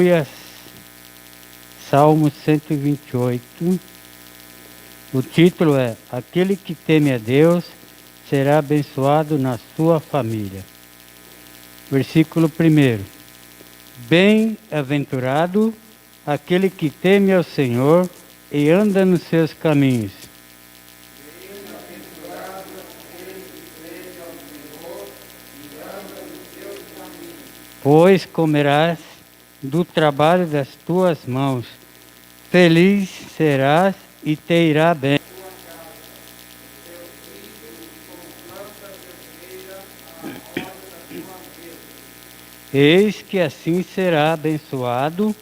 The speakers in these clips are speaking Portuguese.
Aleluia. Salmo 128. O título é: Aquele que teme a Deus será abençoado na sua família. Versículo 1. Bem-aventurado aquele que teme ao Senhor e anda nos seus caminhos. Pois comerás do trabalho das tuas mãos, feliz serás e te irá bem. Eis que assim será abençoado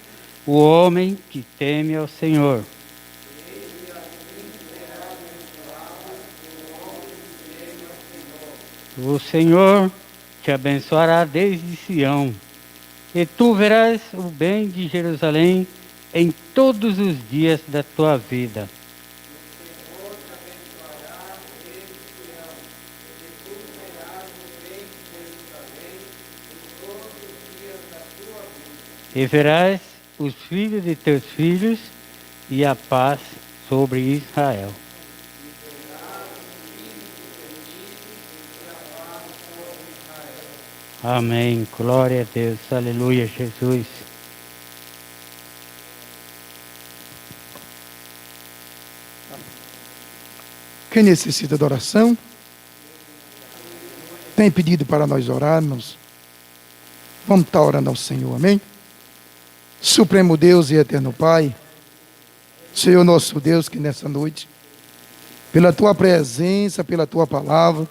o homem que teme ao Senhor. O Senhor te abençoará desde Sião, e tu verás o bem de Jerusalém em todos os dias da tua vida. E verás os filhos de teus filhos e a paz sobre Israel. Amém. Glória a Deus. Aleluia, Jesus. Quem necessita de oração? Tem pedido para nós orarmos? Vamos estar orando ao Senhor, amém? Supremo Deus e eterno Pai, Senhor nosso Deus, que nessa noite, pela Tua presença, pela Tua palavra,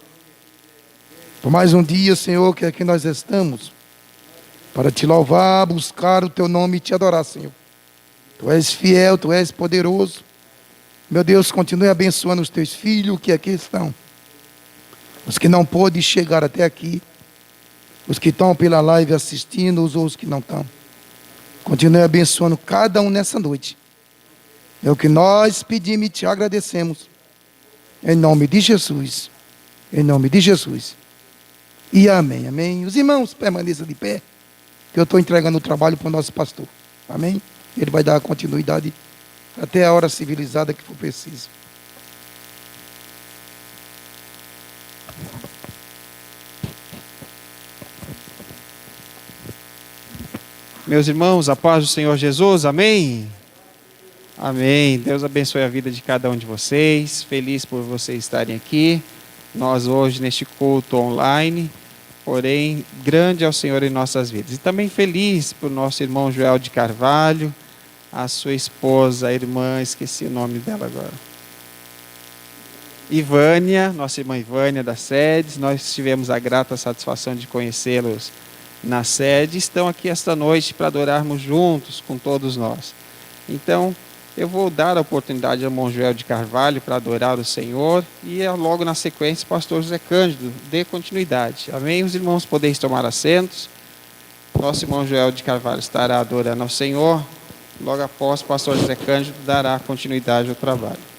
por mais um dia, Senhor, que aqui nós estamos, para Te louvar, buscar o Teu nome e Te adorar, Senhor. Tu és fiel, Tu és poderoso. Meu Deus, continue abençoando os Teus filhos que aqui estão. Os que não podem chegar até aqui, os que estão pela live assistindo, os que não estão. Continue abençoando cada um nessa noite. É o que nós pedimos e Te agradecemos. Em nome de Jesus. Em nome de Jesus. E amém, amém. Os irmãos permaneçam de pé, que eu estou entregando o trabalho para o nosso pastor. Amém? Ele vai dar continuidade até a hora civilizada que for preciso. Meus irmãos, a paz do Senhor Jesus, amém? Amém. Deus abençoe a vida de cada um de vocês. Feliz por vocês estarem aqui. Nós hoje neste culto online, porém, grande é o Senhor em nossas vidas. E também feliz por nosso irmão Joel de Carvalho, a sua esposa, a irmã, esqueci o nome dela agora. Ivânia, nossa irmã Ivânia da SEDES. Nós tivemos a grata satisfação de conhecê-los na sede, estão aqui esta noite para adorarmos juntos com todos nós. Então, eu vou dar a oportunidade ao irmão Joel de Carvalho para adorar o Senhor e logo na sequência o pastor José Cândido dê continuidade. Amém? Os irmãos podeis tomar assentos. Nosso irmão Joel de Carvalho estará adorando ao Senhor. Logo após, o pastor José Cândido dará continuidade ao trabalho.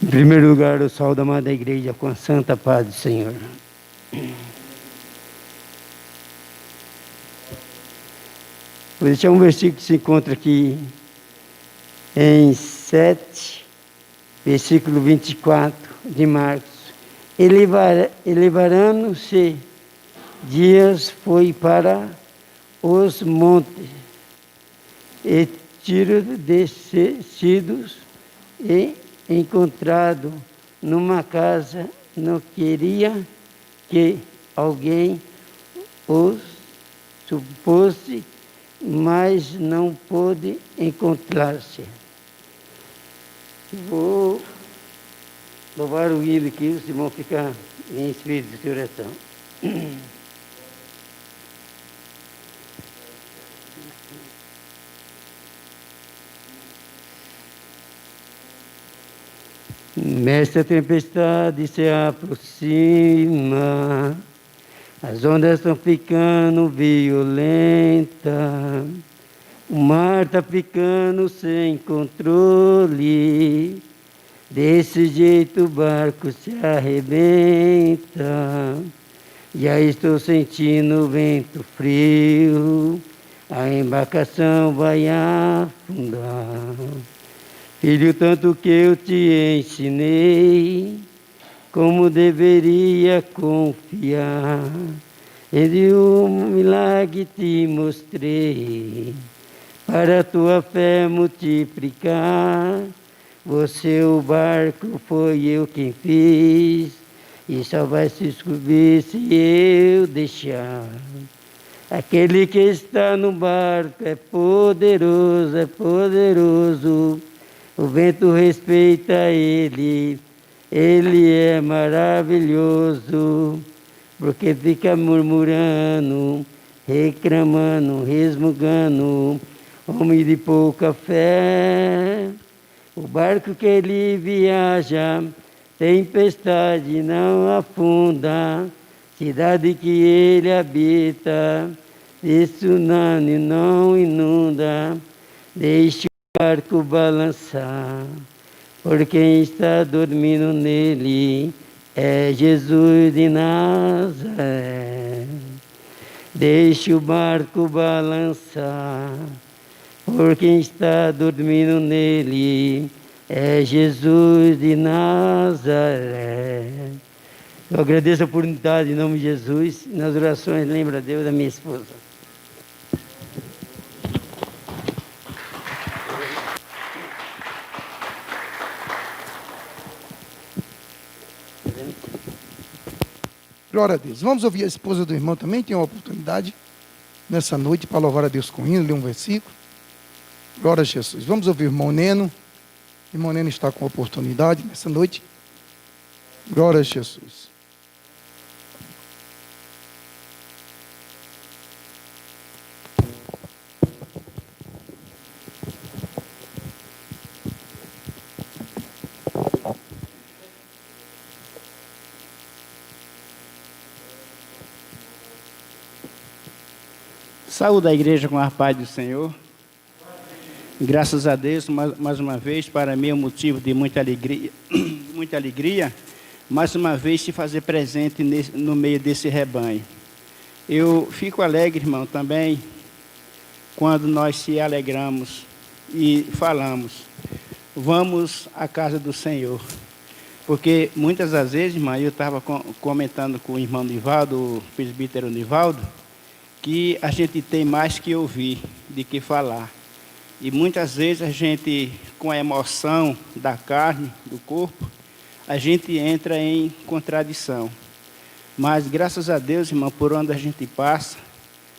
Em primeiro lugar, eu saúdo a amada igreja com a santa paz do Senhor. Vou deixar um versículo que se encontra aqui em 7, versículo 24 de Marcos. Elevarando-se dias foi para os montes, e tiro descidos e encontrado numa casa, não queria que alguém os supôsse mas não pôde encontrar-se. Vou louvar o hino aqui, os irmãos ficam em espírito de oração. Nesta tempestade se aproxima, as ondas estão ficando violentas, o mar está ficando sem controle, desse jeito o barco se arrebenta, já estou sentindo o vento frio, a embarcação vai afundar. Filho, tanto que eu te ensinei, como deveria confiar. Em um milagre te mostrei, para a tua fé multiplicar. Você, o barco, foi eu quem fiz, e só vai se descobrir se eu deixar. Aquele que está no barco é poderoso, é poderoso. O vento respeita ele é maravilhoso, porque fica murmurando, reclamando, resmungando, homem de pouca fé. O barco que ele viaja, tempestade não afunda, cidade que ele habita, tsunami não inunda, deixe o barco balançar, por quem está dormindo nele é Jesus de Nazaré. Deixe o barco balançar, por quem está dormindo nele é Jesus de Nazaré. Eu agradeço a oportunidade em nome de Jesus. Nas orações, lembra Deus da minha esposa. Glória a Deus. Vamos ouvir a esposa do irmão também, tem uma oportunidade nessa noite para louvar a Deus com hino, ler um versículo. Glória a Jesus. Vamos ouvir o irmão Neno. O irmão Neno está com oportunidade nessa noite. Glória a Jesus. Saúde a igreja com a paz do Senhor. Graças a Deus, mais uma vez, para mim é um motivo de muita alegria, mais uma vez se fazer presente no meio desse rebanho. Eu fico alegre, irmão, também, quando nós se alegramos e falamos, vamos à casa do Senhor. Porque muitas das vezes, irmão, eu estava comentando com o irmão Nivaldo, o presbítero Nivaldo, que a gente tem mais que ouvir do que falar. E muitas vezes a gente, com a emoção da carne, do corpo, a gente entra em contradição. Mas graças a Deus, irmão, por onde a gente passa,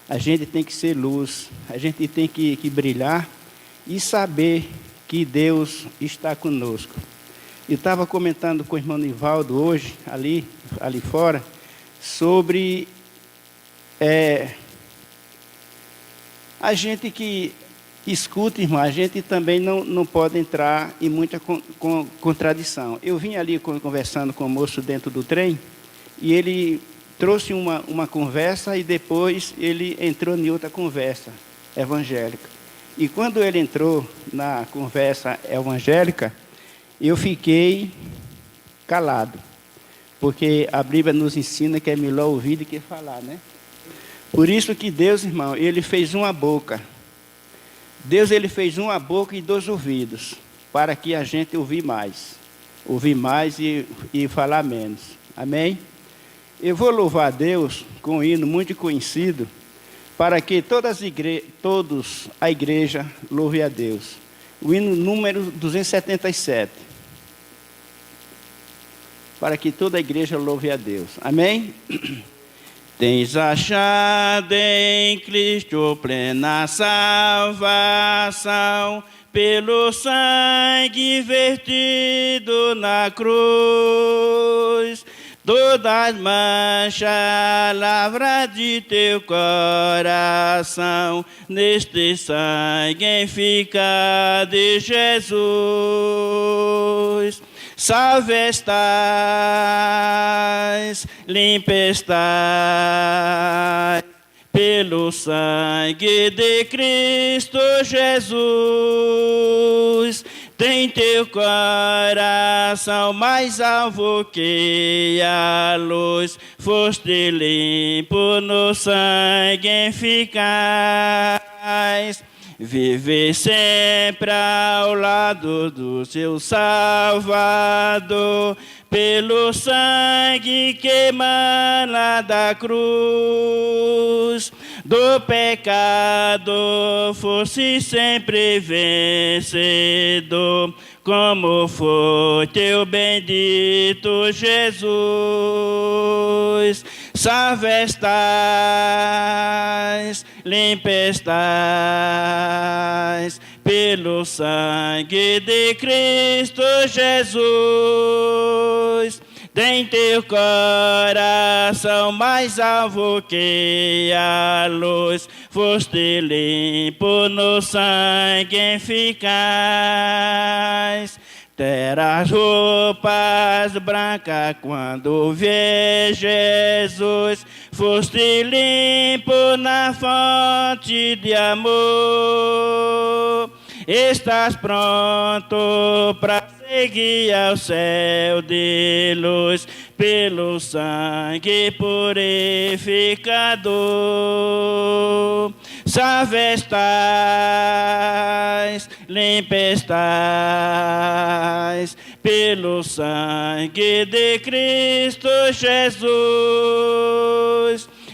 a gente tem que ser luz, a gente tem que brilhar e saber que Deus está conosco. Eu estava comentando com o irmão Nivaldo hoje, ali fora, sobre a gente que escuta, irmão, a gente também não pode entrar em muita contradição. Eu vim ali conversando com o moço dentro do trem, e ele trouxe uma conversa e depois ele entrou em outra conversa evangélica. E quando ele entrou na conversa evangélica, eu fiquei calado, porque a Bíblia nos ensina que é melhor ouvir do que falar, né? Por isso que Deus, irmão, Ele fez uma boca. Deus, Ele fez uma boca e 2 ouvidos, para que a gente ouvir mais e falar menos. Amém? Eu vou louvar a Deus com um hino muito conhecido, para que todos a igreja louve a Deus. O hino número 277. Para que toda a igreja louve a Deus. Amém? Tens achado em Cristo plena salvação, pelo sangue vertido na cruz. Todas manchas lavra de teu coração, neste sangue fica de Jesus. Salve estás, limpa estás, pelo sangue de Cristo Jesus. Tem teu coração mais alvo que a luz, foste limpo no sangue eficaz. Vive sempre ao lado do seu Salvador, pelo sangue que emana da cruz. Do pecado fosse sempre vencedor, como foi teu bendito Jesus. Salve estás, limpa estás, pelo sangue de Cristo Jesus. Tem teu coração mais alvo que a luz, foste limpo no sangue eficaz. Terás roupas brancas quando vê Jesus, foste limpo na fonte de amor. Estás pronto para seguir ao céu de luz, pelo sangue purificador. Salve estás, limpa estás, pelo sangue de Cristo Jesus.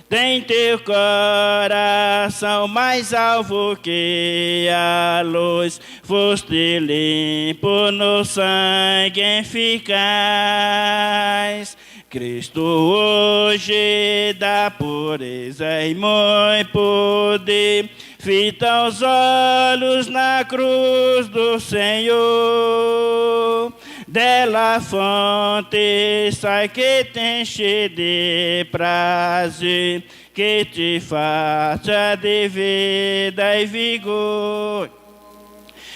Tem teu coração mais alvo que a luz, foste limpo no sangue eficaz. Cristo hoje dá pureza e muito poder, fita os olhos na cruz do Senhor. Dela fonte sai que te enche de prazer, que te faça de vida e vigor.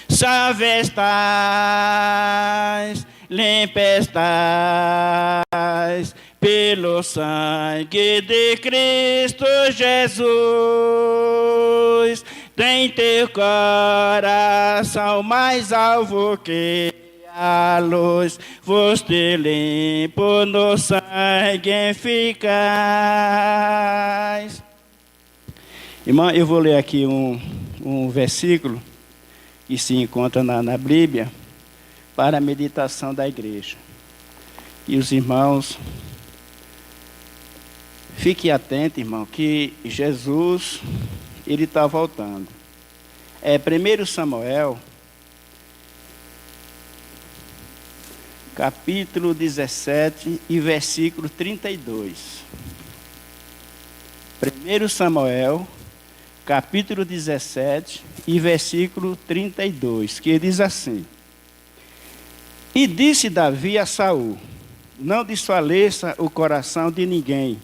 Salve estás, limpa estás, pelo sangue de Cristo Jesus. Tem teu coração mais alvo que a luz, foste limpo no sangue eficaz. Irmão, eu vou ler aqui um versículo que se encontra na Bíblia para a meditação da igreja. E os irmãos, fiquem atentos, irmão, que Jesus, ele está voltando. É 1 Samuel, capítulo 17 e versículo 32. 1 Samuel, capítulo 17 e versículo 32, que diz assim: E disse Davi a Saul: Não desfaleça o coração de ninguém,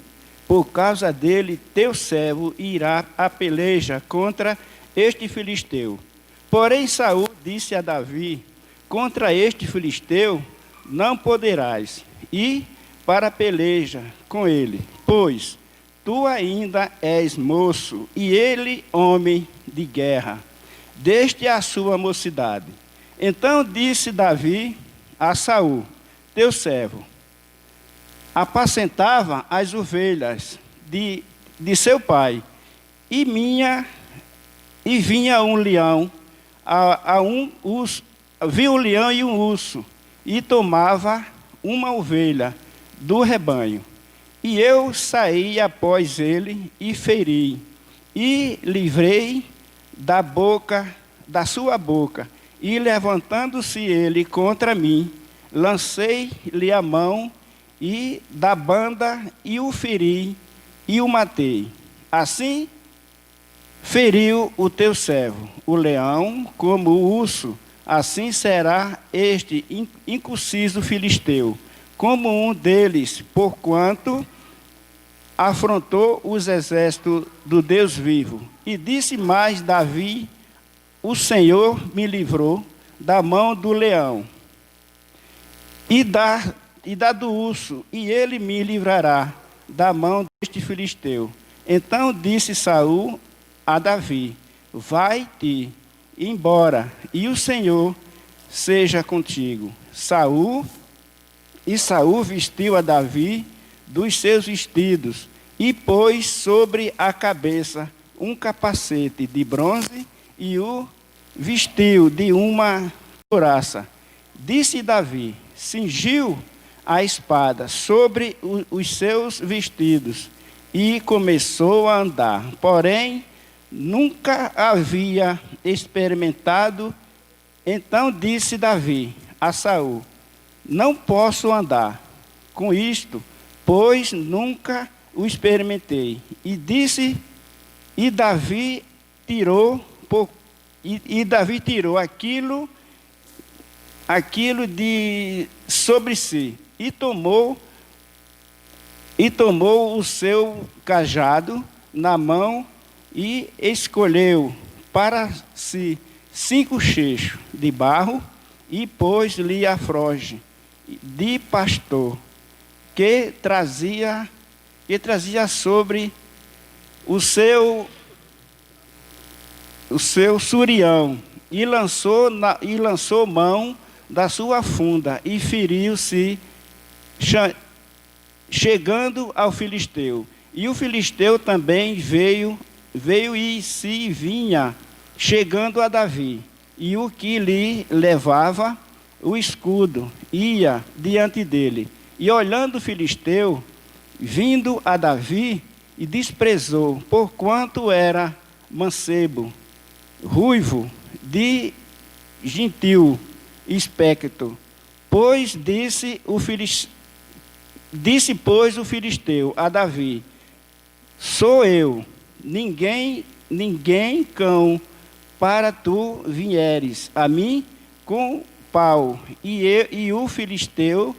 por causa dele teu servo irá à peleja contra este filisteu. Porém Saul disse a Davi: Contra este filisteu não poderás ir para a peleja com ele, pois tu ainda és moço, e ele homem de guerra, desde a sua mocidade. Então disse Davi a Saul, teu servo: apacentava as ovelhas de seu pai, e vinha um leão, viu um leão e um urso, e tomava uma ovelha do rebanho. E eu saí após ele e feri, e livrei da sua boca, e levantando-se ele contra mim, lancei-lhe a mão e da banda e o feri, e o matei. Assim feriu o teu servo, o leão, como o urso, assim será este incircunciso filisteu, como um deles, porquanto afrontou os exércitos do Deus vivo. E disse mais Davi: o Senhor me livrou da mão do leão e da do urso, e ele me livrará da mão deste filisteu. Então disse Saul a Davi: vai-te embora, e o Senhor seja contigo. Saul vestiu a Davi dos seus vestidos e pôs sobre a cabeça um capacete de bronze e o vestiu de uma couraça. Disse Davi: cingiu a espada sobre os seus vestidos e começou a andar. Porém, nunca havia experimentado. Então disse Davi a Saul: não posso andar com isto, pois nunca o experimentei. E Davi tirou aquilo de sobre si e tomou o seu cajado na mão e escolheu para si 5 chechos de barro e pôs-lhe a froge de pastor que trazia sobre o seu surião e lançou mão da sua funda e feriu-se chegando ao filisteu. E o filisteu também veio e se vinha chegando a Davi. E o que lhe levava o escudo ia diante dele. E olhando o filisteu, vindo a Davi, e desprezou, porquanto era mancebo, ruivo, de gentil aspecto. Disse, pois, o filisteu a Davi: sou eu, ninguém cão, para tu vieres a mim com pau. E o filisteu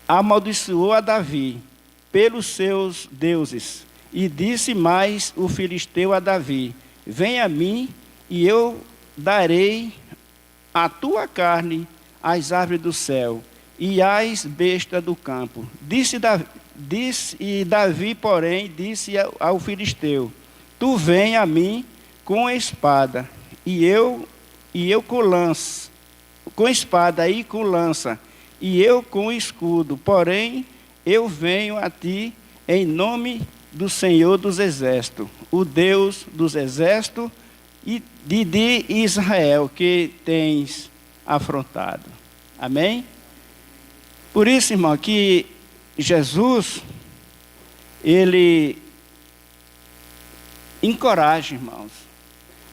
amaldiçoou a Davi pelos seus deuses. E disse mais o filisteu a Davi: vem a mim, e eu darei a tua carne às árvores do céu e às bestas do campo. E Davi, porém, disse ao filisteu: tu vem a mim com espada, e eu com lança, com espada e com lança, e eu com escudo. Porém, eu venho a ti em nome do Senhor dos Exércitos, o Deus dos Exércitos e de Israel, que tens afrontado. Amém? Por isso, irmão, que Jesus, ele encoraja, irmãos.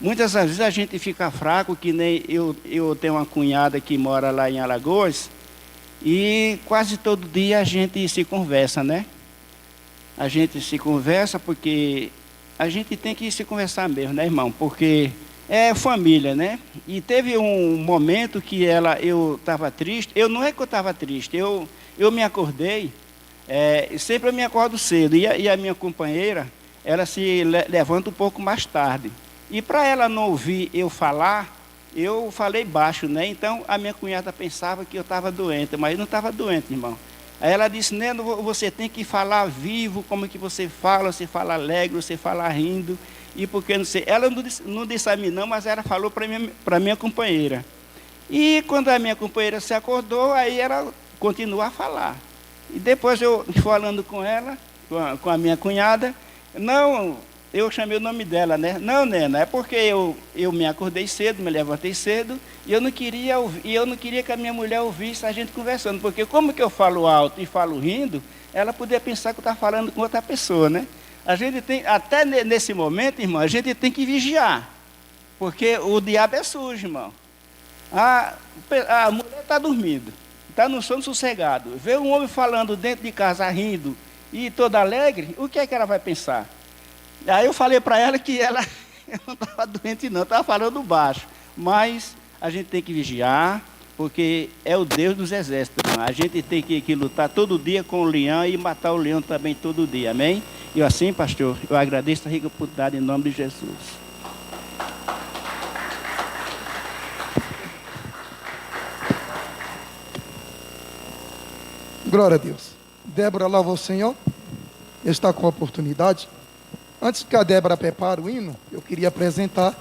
Muitas vezes a gente fica fraco, que nem eu tenho uma cunhada que mora lá em Alagoas, e quase todo dia a gente se conversa, né? A gente se conversa porque a gente tem que se conversar mesmo, né, irmão? Porque é família, né? E teve um momento que eu estava triste. Não é que eu estava triste, eu me acordei, sempre eu me acordo cedo, e a minha companheira, ela se levanta um pouco mais tarde. E para ela não ouvir eu falar, eu falei baixo, né? Então a minha cunhada pensava que eu estava doente, mas eu não estava doente, irmão. Aí ela disse: Neno, você tem que falar vivo, como que você fala alegre, você fala rindo, e porque não sei. Ela não disse a mim não, mas ela falou para minha companheira. E quando a minha companheira se acordou, aí ela continuou a falar. E depois eu falando com ela, com a minha cunhada, não, eu chamei o nome dela, né? Não, Nena, é porque eu me acordei cedo, me levantei cedo, e eu não queria que a minha mulher ouvisse a gente conversando, porque como que eu falo alto e falo rindo, ela podia pensar que eu estava falando com outra pessoa, né? A gente tem, até nesse momento, irmão, a gente tem que vigiar, porque o diabo é sujo, irmão. A mulher está dormindo, está no sono sossegado, vê um homem falando dentro de casa, rindo, e toda alegre, o que é que ela vai pensar? Aí eu falei para ela que ela não estava doente não, estava falando baixo. Mas a gente tem que vigiar, porque é o Deus dos exércitos, irmão. A gente tem que lutar todo dia com o leão e matar o leão também todo dia, amém? E assim, pastor, eu agradeço a rica oportunidade em nome de Jesus. Glória a Deus. Débora, louva o Senhor. Está com a oportunidade. Antes que a Débora prepare o hino, eu queria apresentar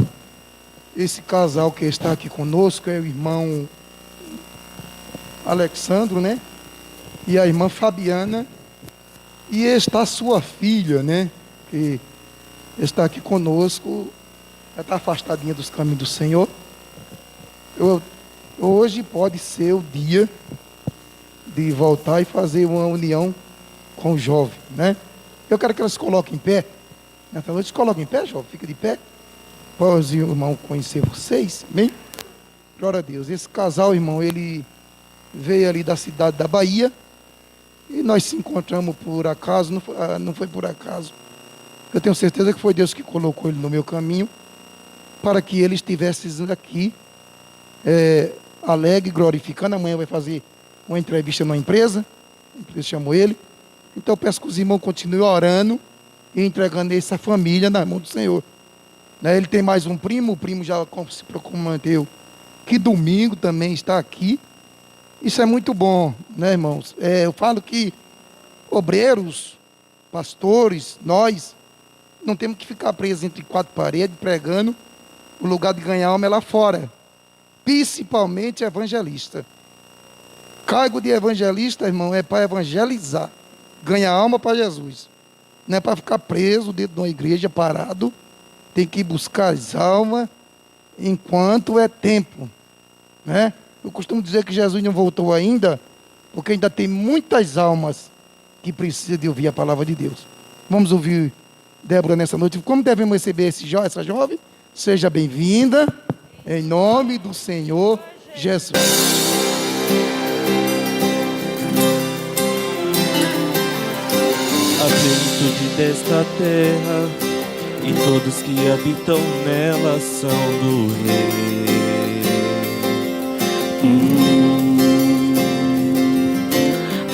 esse casal que está aqui conosco, é o irmão Alexandro, né? E a irmã Fabiana. E está sua filha, né? Que está aqui conosco, já está afastadinha dos caminhos do Senhor. Hoje pode ser o dia de voltar e fazer uma união com o jovem, né? Eu quero que elas se coloquem em pé. Nessa noite, se coloquem em pé, jovem, fica de pé. Para os irmãos conhecer vocês, amém? Glória a Deus. Esse casal, irmão, ele veio ali da cidade da Bahia. E nós se encontramos por acaso, não foi por acaso. Eu tenho certeza que foi Deus que colocou ele no meu caminho, para que ele estivesse aqui, alegre, glorificando. Amanhã vai fazer uma entrevista numa empresa, a empresa chamou ele. Então eu peço que os irmãos continuem orando e entregando essa família na mão do Senhor. Ele tem mais um primo, o primo já se comprometeu que domingo também está aqui. Isso é muito bom, né, irmãos? Eu falo que obreiros, pastores, nós não temos que ficar presos entre quatro paredes pregando. O lugar de ganhar alma é lá fora, principalmente evangelista. Cargo de evangelista, irmão, é para evangelizar, ganhar alma para Jesus. Não é para ficar preso dentro de uma igreja parado. Tem que buscar as almas enquanto é tempo, né? Eu costumo dizer que Jesus não voltou ainda, porque ainda tem muitas almas que precisam de ouvir a palavra de Deus. Vamos ouvir Débora nessa noite. Como devemos receber essa jovem? Seja bem-vinda, em nome do Senhor Jesus. A plenitude desta terra e todos que habitam nela são do Rei.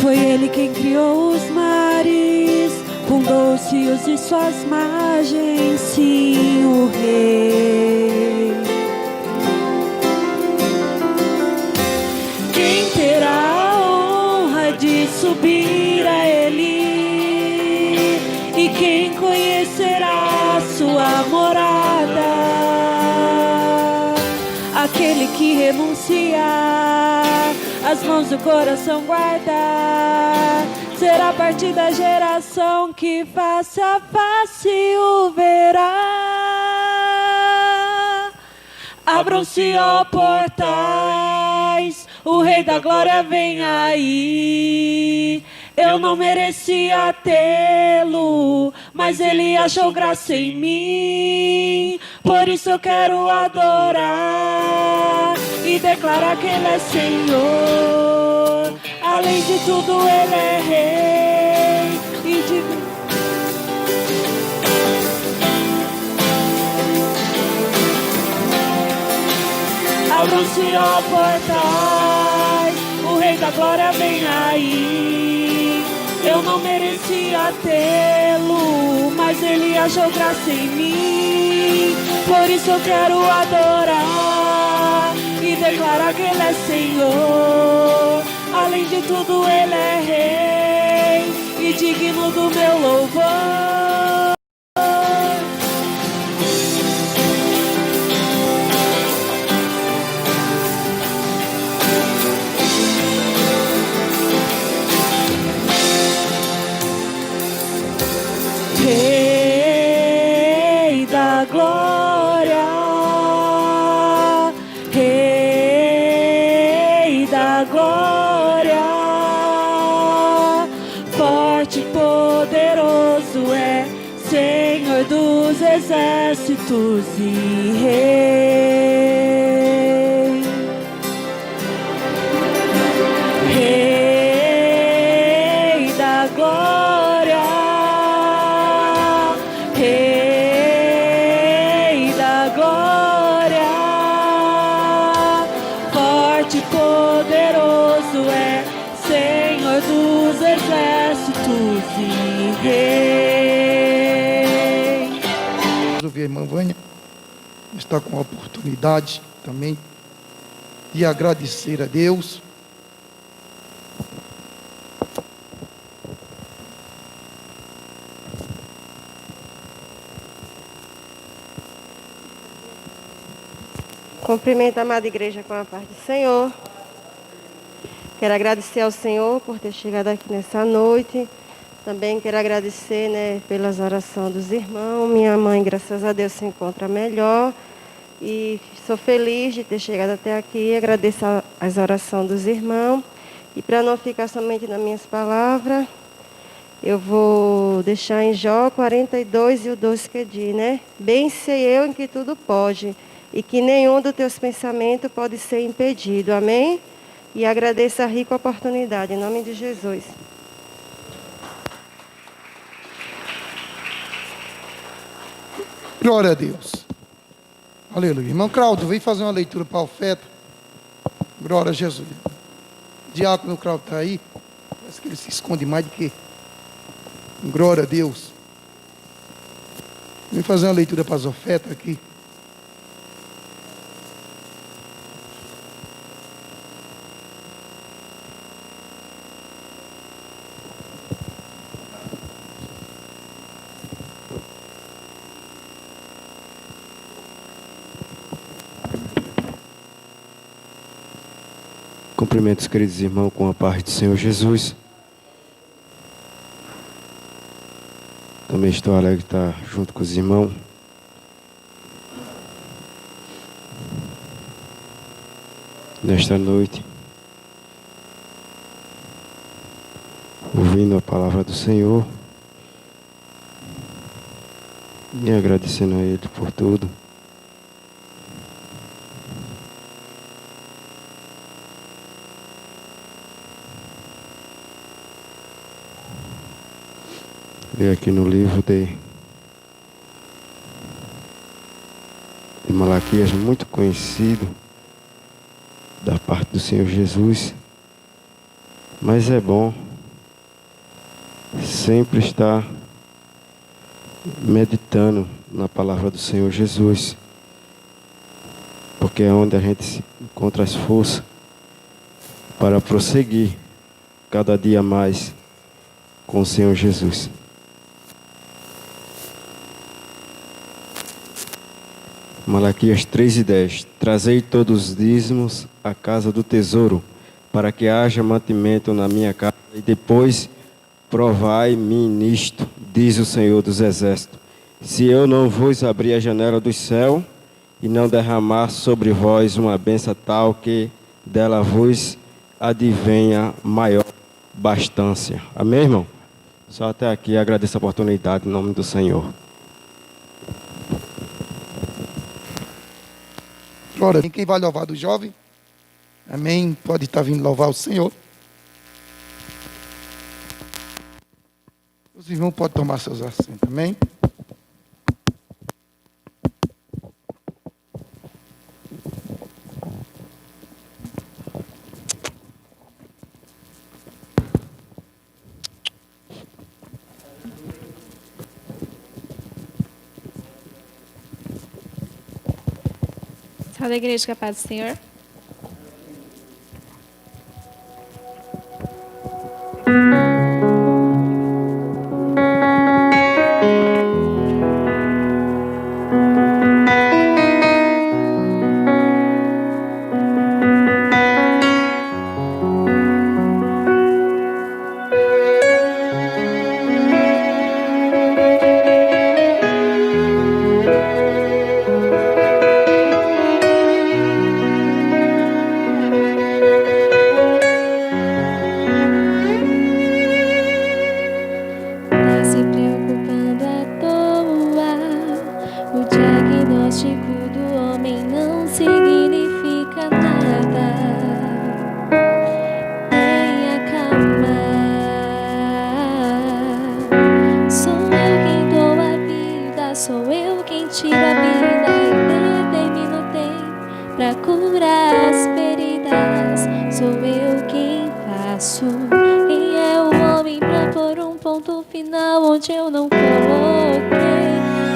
Foi Ele quem criou os mares, fundou os rios e suas margens, sim, o Rei. Quem terá a honra de subir a Ele, e quem conhecerá sua morada? Aquele que renuncia, as mãos do coração guardar, será parte da geração que face a face o verá. Abram-se, ó portais, o Rei da Glória vem aí. Eu não merecia tê-lo, mas Ele achou graça em mim. Por isso eu quero adorar e declarar que Ele é Senhor. Além de tudo, Ele é Rei. E de... Abram-se, ó portais, o Rei da Glória vem aí. Eu não merecia tê-lo, mas Ele achou graça em mim. Por isso eu quero adorar e declarar que Ele é Senhor. Além de tudo, Ele é Rei e digno do meu louvor. Rei da glória, Rei da glória, forte e poderoso é Senhor dos exércitos e Rei. Rei da glória, Rei. Vamos ouvir a irmã Vânia. Está com a oportunidade também de agradecer a Deus. Cumprimento a amada igreja com a paz do Senhor. Quero agradecer ao Senhor por ter chegado aqui nessa noite. Também quero agradecer, pelas orações dos irmãos. Minha mãe, graças a Deus, se encontra melhor. E sou feliz de ter chegado até aqui. Agradeço as orações dos irmãos. E para não ficar somente nas minhas palavras, eu vou deixar em Jó 42 e o 12 que diz, Bem sei eu em que tudo pode, e que nenhum dos teus pensamentos pode ser impedido. Amém? E agradeço a rica oportunidade, em nome de Jesus. Glória a Deus. Aleluia. Irmão Claudio, vem fazer uma leitura para a oferta. Glória a Jesus. Diácono Claudio está aí. Parece que ele se esconde mais do que. Glória a Deus. Vem fazer uma leitura para as ofertas aqui. Cumprimentos, queridos irmãos, com a paz do Senhor Jesus. Também estou alegre de estar junto com os irmãos. Nesta noite, ouvindo a palavra do Senhor e agradecendo a Ele por tudo. E aqui no livro de Malaquias, muito conhecido da parte do Senhor Jesus, mas é bom sempre estar meditando na palavra do Senhor Jesus, porque é onde a gente encontra as forças para prosseguir cada dia mais com o Senhor Jesus. Malaquias 3:10. Trazei todos os dízimos à casa do tesouro, para que haja mantimento na minha casa, e depois provai-me nisto, diz o Senhor dos Exércitos. Se eu não vos abrir a janela do céu, e não derramar sobre vós uma bênção tal que dela vos advenha maior bastância. Amém, irmão? Só até aqui, agradeço a oportunidade em nome do Senhor. Glória. Quem vai louvar do jovem? Amém. Pode estar vindo louvar o Senhor. Os irmãos podem tomar seus assentos. Amém. Salve a igreja, que a paz do Senhor. Sou eu quem tira a vida e determino o tempo pra curar as feridas. Sou eu quem faço. Quem é o homem pra pôr um ponto final onde eu não coloquei.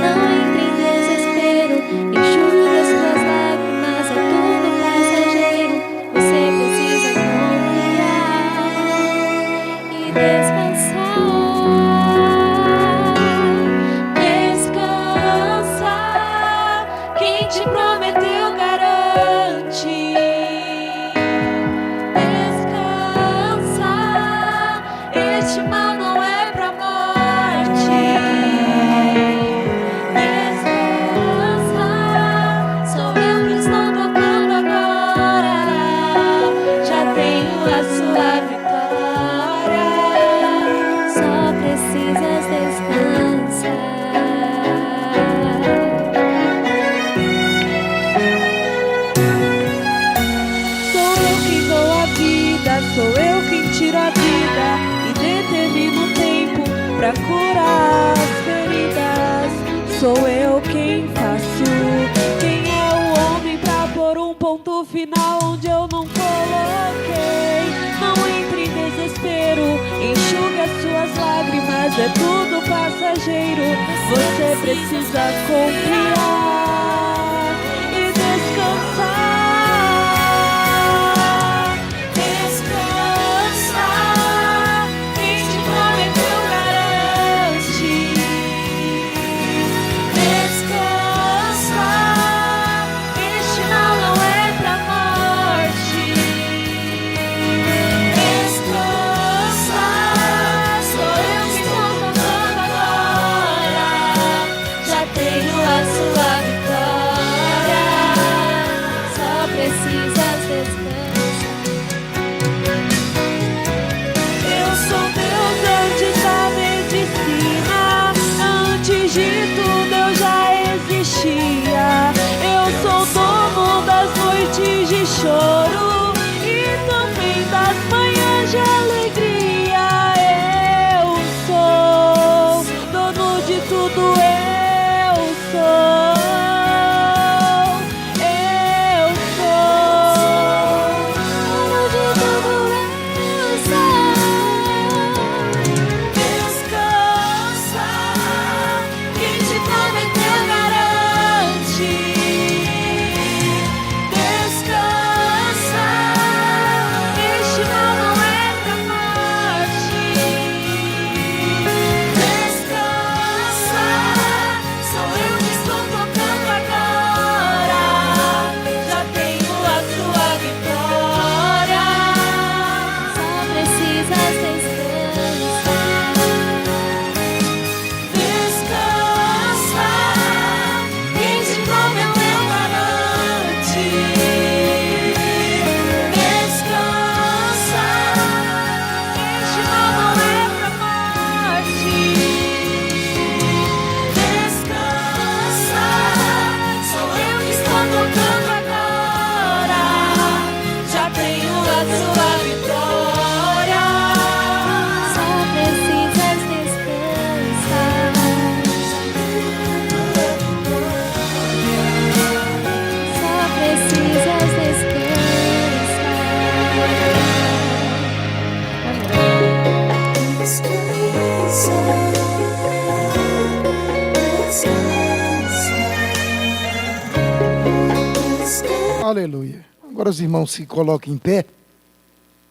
Não entre em desespero, enxugue as suas lágrimas, é tudo passageiro. Você precisa confiar e descansar. Descansa, quem te prometeu garante. Descansa, este mal não é pra morte. Descansa, sou eu que estou tocando agora. Já tenho a sua vitória. Só precisas descansar. Sou eu quem dou a vida, sou eu quem tiro a vida e determino o tempo pra curar as feridas. Sou eu quem faço. Quem é o homem pra pôr um ponto final onde eu não coloquei? Não entre em desespero, enxuga as suas lágrimas, é tudo passageiro. Você precisa confiar e descansar. Descansa, quem te prometeu garante. Descansa, este mal não é pra morte. Descansa, sou eu que estou tocando agora. Já tenho a sua vitória. Só precisas descansar. Eu sou Deus antes da medicina, antes de tudo eu já existia. Eu sou dono das noites de choro e também das manhãs de alegria. Eu sou dono de tudo, eu sou. Eu sou dono de tudo, eu sou. Descansa, quem te prometeu garante. Descansa, este mal não é pra morte. Descansa, sou eu que estou tocando agora. Já tenho a sua vitória. Só precisas descansar. Descansa, quem te prometeu garante. Descansa, este mal não é pra morte. Descansa, sou eu que estou tocando agora. Já tenho a sua vitória. Só precisas descansar. Só precisas descansar. Aleluia. Agora os irmãos se coloquem em pé.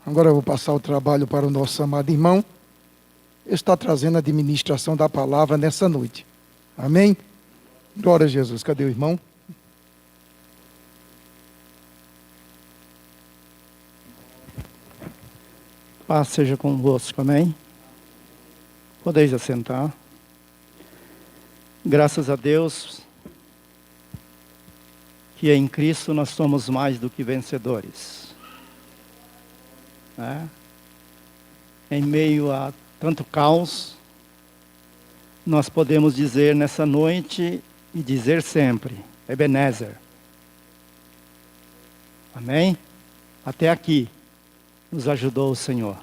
Agora eu vou passar o trabalho para o nosso amado irmão. Ele está trazendo a administração da palavra nessa noite. Amém? Glória a Jesus. Cadê o irmão? Paz seja convosco, amém? Podeis assentar. Graças a Deus que em Cristo nós somos mais do que vencedores. Né? Em meio a tanto caos, nós podemos dizer nessa noite e dizer sempre, Ebenezer. Amém? Até aqui nos ajudou o Senhor.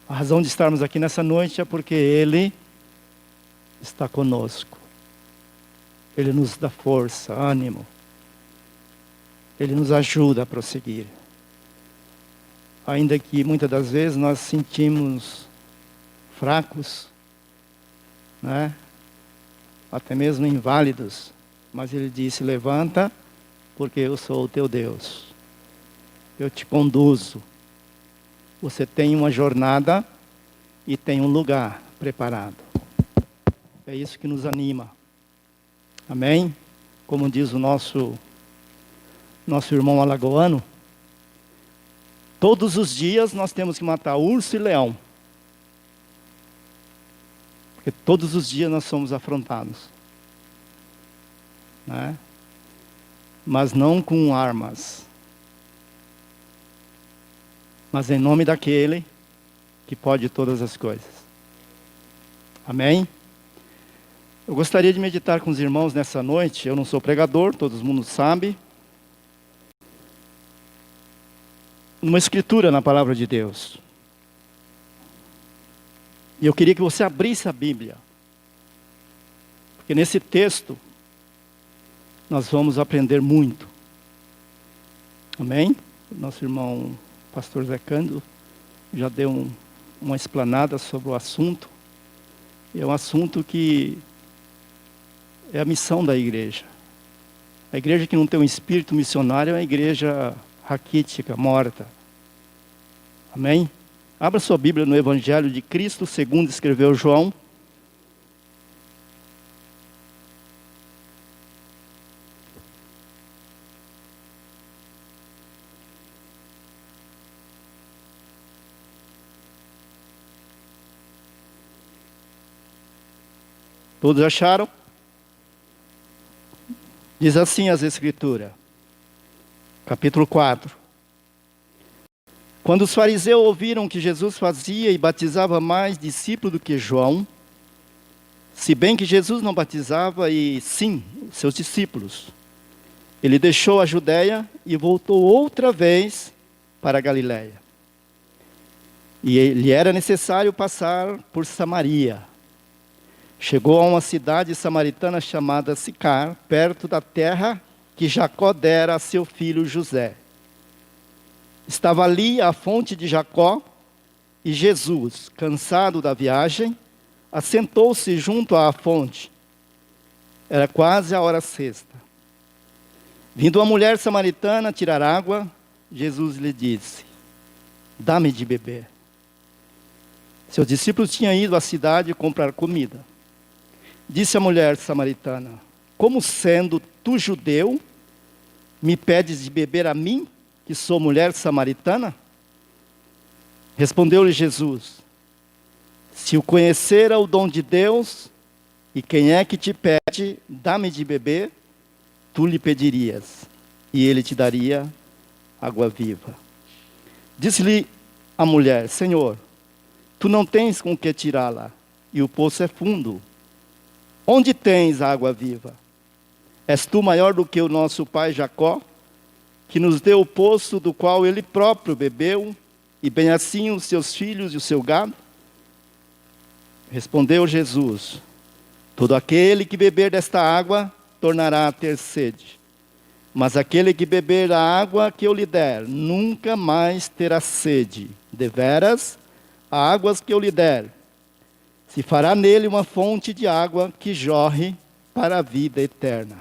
A razão de estarmos aqui nessa noite é porque Ele está conosco. Ele nos dá força, ânimo. Ele nos ajuda a prosseguir. Ainda que muitas das vezes nós sentimos fracos, né? Até mesmo inválidos. Mas ele disse: levanta, porque eu sou o teu Deus. Eu te conduzo. Você tem uma jornada e tem um lugar preparado. É isso que nos anima. Amém? Como diz o nosso irmão alagoano, todos os dias nós temos que matar urso e leão. Porque todos os dias nós somos afrontados. Né? Mas não com armas. Mas em nome daquele que pode todas as coisas. Amém? Eu gostaria de meditar com os irmãos nessa noite. Eu não sou pregador, todo mundo sabe. Numa escritura na palavra de Deus. E eu queria que você abrisse a Bíblia. Porque nesse texto nós vamos aprender muito. Amém? Nosso irmão pastor Zé Cândido já deu uma explanada sobre o assunto. É um assunto que é a missão da igreja. A igreja que não tem um espírito missionário é uma igreja raquítica, morta. Amém? Abra sua Bíblia no Evangelho de Cristo, segundo escreveu João. Todos acharam? Diz assim as Escrituras, capítulo 4. Quando os fariseus ouviram que Jesus fazia e batizava mais discípulos do que João, se bem que Jesus não batizava, e sim, seus discípulos, ele deixou a Judéia e voltou outra vez para a Galiléia. E lhe era necessário passar por Samaria. Chegou a uma cidade samaritana chamada Sicar, perto da terra que Jacó dera a seu filho José. Estava ali a fonte de Jacó, e Jesus, cansado da viagem, assentou-se junto à fonte. Era quase a hora sexta. Vindo a mulher samaritana tirar água, Jesus lhe disse: dá-me de beber. Seus discípulos tinham ido à cidade comprar comida. Disse a mulher samaritana: como sendo tu judeu, me pedes de beber a mim, que sou mulher samaritana? Respondeu-lhe Jesus: se o conhecera o dom de Deus, e quem é que te pede, dá-me de beber, tu lhe pedirias, e ele te daria água viva. Disse-lhe a mulher: Senhor, tu não tens com que tirá-la, e o poço é fundo. Onde tens a água viva? És tu maior do que o nosso pai Jacó, que nos deu o poço do qual ele próprio bebeu, e bem assim os seus filhos e o seu gado? Respondeu Jesus: todo aquele que beber desta água tornará a ter sede. Mas aquele que beber da água que eu lhe der, nunca mais terá sede. Deveras, as águas que eu lhe der, se fará nele uma fonte de água que jorre para a vida eterna.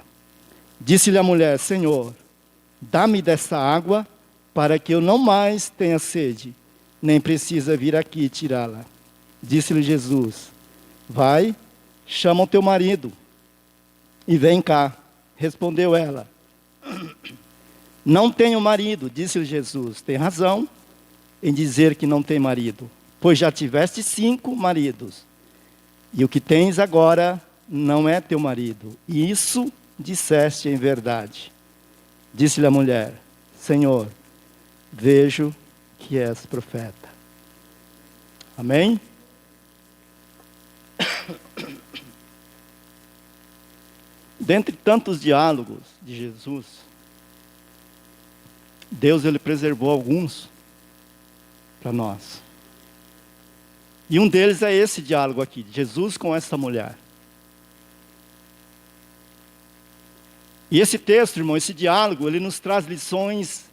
Disse-lhe a mulher: Senhor, dá-me dessa água, para que eu não mais tenha sede, nem precisa vir aqui tirá-la. Disse-lhe Jesus: vai, chama o teu marido, e vem cá. Respondeu ela: não tenho marido. Disse-lhe Jesus: tem razão em dizer que não tem marido, pois já tiveste 5 maridos, e o que tens agora não é teu marido. E isso disseste em verdade. Disse-lhe a mulher: Senhor, vejo que és profeta. Amém? Dentre tantos diálogos de Jesus, Deus ele preservou alguns para nós. E um deles é esse diálogo aqui, de Jesus com essa mulher. E esse texto, irmão, esse diálogo, ele nos traz lições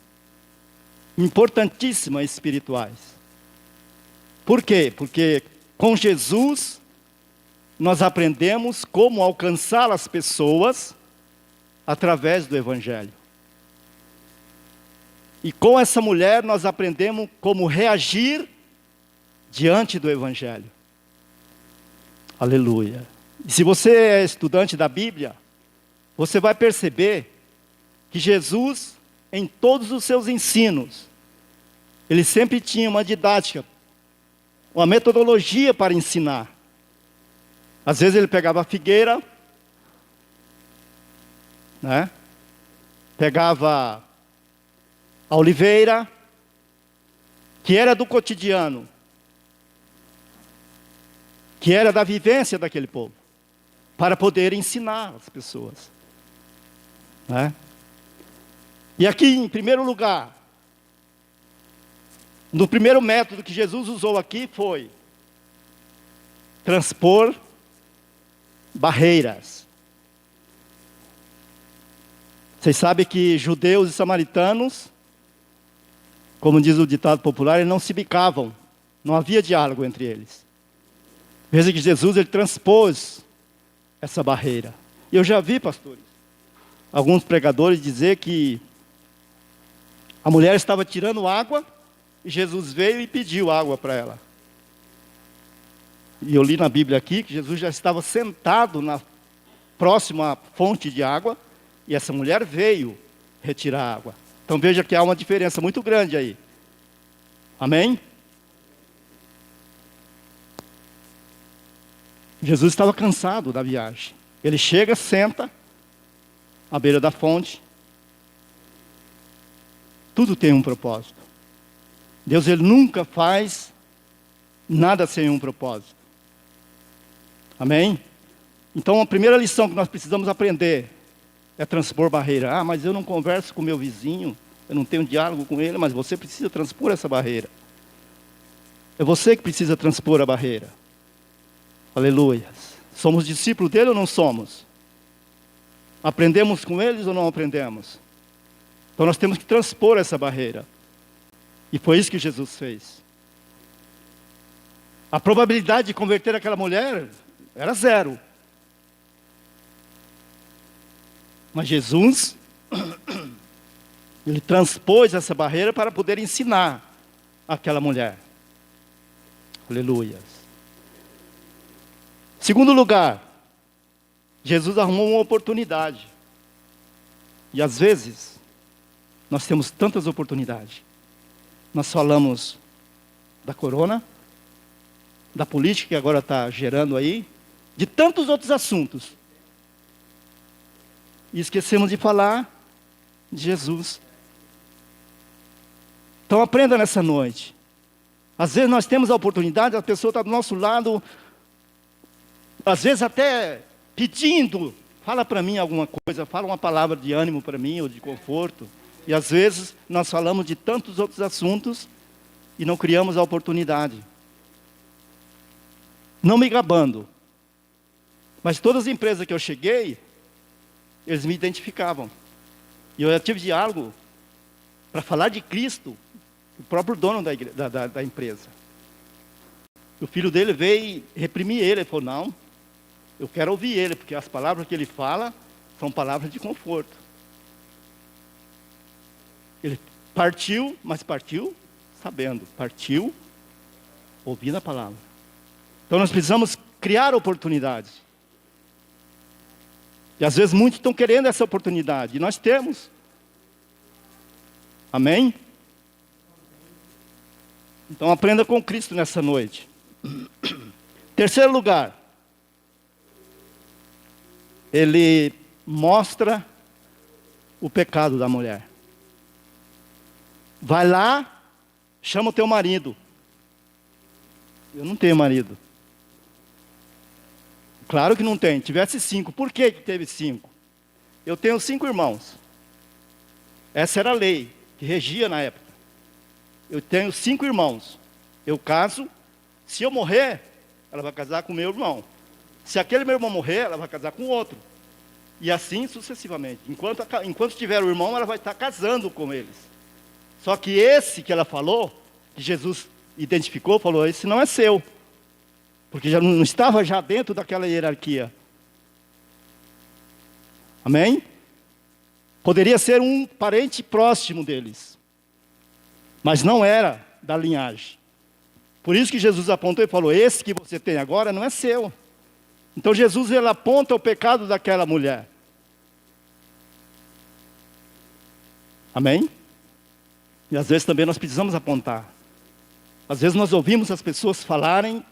importantíssimas espirituais. Por quê? Porque com Jesus nós aprendemos como alcançar as pessoas através do Evangelho. E com essa mulher nós aprendemos como reagir diante do Evangelho. Aleluia. E se você é estudante da Bíblia, você vai perceber que Jesus, em todos os seus ensinos, ele sempre tinha uma didática, uma metodologia para ensinar. Às vezes ele pegava a figueira, né? Pegava a oliveira, que era do cotidiano, que era da vivência daquele povo, para poder ensinar as pessoas, né? E aqui, em primeiro lugar, no primeiro método que Jesus usou aqui foi transpor barreiras. Vocês sabem que judeus e samaritanos, como diz o ditado popular, eles não se bicavam, não havia diálogo entre eles. Veja que Jesus ele transpôs essa barreira. E eu já vi, pastores, alguns pregadores dizer que a mulher estava tirando água e Jesus veio e pediu água para ela. E eu li na Bíblia aqui que Jesus já estava sentado próximo à fonte de água e essa mulher veio retirar água. Então veja que há uma diferença muito grande aí. Amém? Jesus estava cansado da viagem. Ele chega, senta à beira da fonte. Tudo tem um propósito. Deus ele nunca faz nada sem um propósito. Amém? Então a primeira lição que nós precisamos aprender é transpor barreira. Ah, mas eu não converso com meu vizinho, eu não tenho diálogo com ele, mas você precisa transpor essa barreira. É você que precisa transpor a barreira. Aleluia. Somos discípulos dele ou não somos? Aprendemos com eles ou não aprendemos? Então nós temos que transpor essa barreira. E foi isso que Jesus fez. A probabilidade de converter aquela mulher era 0. Mas Jesus, ele transpôs essa barreira para poder ensinar aquela mulher. Aleluia. Segundo lugar, Jesus arrumou uma oportunidade. E às vezes, nós temos tantas oportunidades. Nós falamos da corona, da política que agora está gerando aí, de tantos outros assuntos. E esquecemos de falar de Jesus. Então aprenda nessa noite. Às vezes nós temos a oportunidade, a pessoa está do nosso lado, às vezes até pedindo, fala para mim alguma coisa, fala uma palavra de ânimo para mim, ou de conforto. E às vezes nós falamos de tantos outros assuntos e não criamos a oportunidade. Não me gabando, mas todas as empresas que eu cheguei, eles me identificavam. E eu já tive diálogo para falar de Cristo, o próprio dono da empresa. O filho dele veio reprimir ele, ele falou, não, eu quero ouvir ele, porque as palavras que ele fala são palavras de conforto. Ele partiu, mas partiu sabendo, partiu ouvindo a palavra. Então nós precisamos criar oportunidades. E às vezes muitos estão querendo essa oportunidade, e nós temos. Amém? Então aprenda com Cristo nessa noite. Terceiro lugar, ele mostra o pecado da mulher. Vai lá, chama o teu marido. Eu não tenho marido. Claro que não tem. Tivesse 5. Por que teve 5? Eu tenho 5 irmãos. Essa era a lei que regia na época. Eu tenho 5 irmãos. Eu caso. Se eu morrer, ela vai casar com o meu irmão. Se aquele meu irmão morrer, ela vai casar com outro. E assim sucessivamente. Enquanto tiver o irmão, ela vai estar casando com eles. Só que esse que ela falou, que Jesus identificou, falou, esse não é seu. Porque já não estava já dentro daquela hierarquia. Amém? Poderia ser um parente próximo deles, mas não era da linhagem. Por isso que Jesus apontou e falou: esse que você tem agora não é seu. Então Jesus, ele aponta o pecado daquela mulher. Amém? E às vezes também nós precisamos apontar. Às vezes nós ouvimos as pessoas falarem,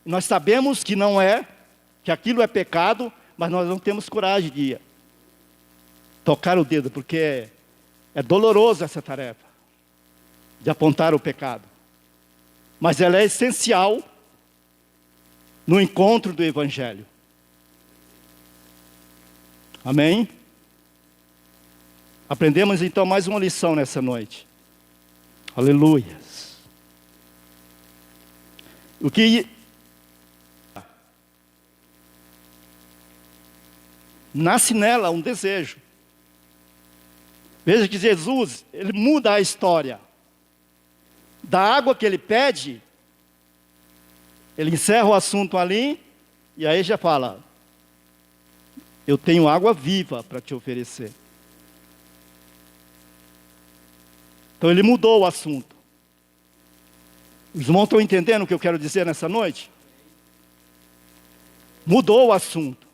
e nós sabemos que não é, que aquilo é pecado, mas nós não temos coragem de tocar o dedo, porque é doloroso essa tarefa, de apontar o pecado. Mas ela é essencial no encontro do Evangelho. Amém? Aprendemos então mais uma lição nessa noite. Aleluias. O que nasce nela um desejo. Veja que Jesus, ele muda a história. Da água que ele pede, ele encerra o assunto ali, e aí já fala: eu tenho água viva para te oferecer. Então ele mudou o assunto. Os irmãos estão entendendo o que eu quero dizer nessa noite? Mudou o assunto.